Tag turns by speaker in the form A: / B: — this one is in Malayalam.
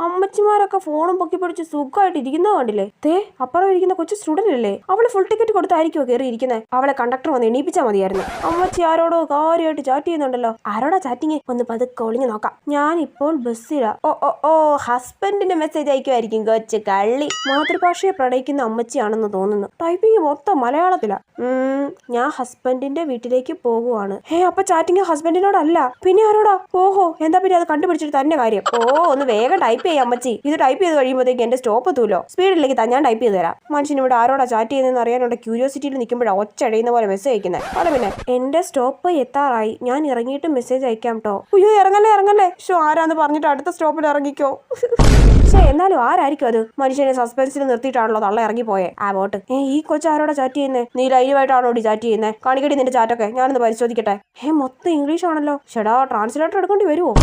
A: അമ്മച്ചിമാരൊക്കെ ഫോണും പൊക്കി പിടിച്ച് സുഖമായിട്ട് ഇരിക്കുന്നത് കണ്ടില്ലേ? അപ്പുറം ഇരിക്കുന്ന കൊച്ചു സ്റ്റുഡന്റ് അല്ലേ? അവള് ഫുൾ ടിക്കറ്റ് കൊടുത്തായിരിക്കുമോ കയറി ഇരിക്കുന്നത്? അവളെ കണ്ടക്ടർ വന്ന് എണീപ്പിച്ചാൽ മതിയായിരുന്നു. അമ്മച്ചി ആരോടോ കാര്യമായിട്ട് ചാറ്റ് ചെയ്യുന്നുണ്ടല്ലോ. ആരോടാ ചാറ്റിങ്? ഒന്ന് പതുക്കെ ഒളിഞ്ഞു നോക്കാം. ഞാനിപ്പോൾ ബസ്സിലാ. ഓ ഹസ്ബൻഡിന്റെ മെസ്സേജ് അയക്കുമായിരിക്കും കൊച്ചു കള്ളി. മാതൃഭാഷയെ പ്രണയിക്കുന്ന അമ്മച്ചിയാണെന്ന് തോന്നുന്നു. ടൈപ്പിംഗ് മൊത്തം മലയാളത്തിലാ. ഞാൻ ഹസ്ബൻഡിന്റെ വീട്ടിലേക്ക് പോകുവാണ്. അപ്പൊ ചാറ്റിങ് ഹസ്ബൻഡിനോടല്ല പിന്നെ ആരോടാ? ഓഹോ, എന്താ പിന്നെ അത് കണ്ടുപിടിച്ചിട്ട് തന്നെ കാര്യം. ഒന്ന് വേഗം ടൈപ്പ് ചെയ്യാം അമ്മച്ചി. ഇത് ടൈപ്പ് ചെയ്ത് കഴിയുമ്പോഴത്തേക്ക് എന്റെ സ്റ്റോപ്പ് എത്തൂലോ. സ്പീഡിലേക്ക് ഞാൻ ടൈപ്പ് ചെയ്ത് തരാം. മനുഷ്യൻ ഇവിടെ ആരോടാ ചാറ്റ് ചെയ്യുന്നതെന്ന് അറിയാനുള്ള ക്യൂരിയോസിറ്റിയിൽ നിൽക്കുമ്പോഴാണ് ഒച്ചടയുന്ന പോലെ മെസ്സേജ് അയക്കുന്നത്. അതെ പിന്നെ എന്റെ സ്റ്റോപ്പ് എത്താറായി, ഞാൻ ഇറങ്ങിയിട്ട് മെസ്സേജ് അയക്കാം ട്ടോ. അയ്യോ ഇറങ്ങല്ലേ. ആരാന്ന് പറഞ്ഞിട്ട് അടുത്ത സ്റ്റോപ്പിൽ ഇറങ്ങിക്കോ. എന്നാലും ആരായിരിക്കും അത്? മനുഷ്യനെ സസ്പെൻസിൽ നിർത്തിയിട്ടാണല്ലോ തള്ള ഇറങ്ങിപ്പോയെ. വോട്ട് ഈ കൊച്ചാരോടാ ചാറ്റ് ചെയ്യുന്നേ? നീ ലൈവായിട്ടാണോ ചാറ്റ് ചെയ്യുന്നേ? കാണിക്കടി നിന്റെ ചാറ്റൊക്കെ, ഞാനൊന്ന് പരിശോധിക്കട്ടെ. മൊത്തം ഇംഗ്ലീഷ് ആണല്ലോ. ഷെടാ, ട്രാൻസ്ലേറ്റർ എടുക്കേണ്ടി വരുമോ?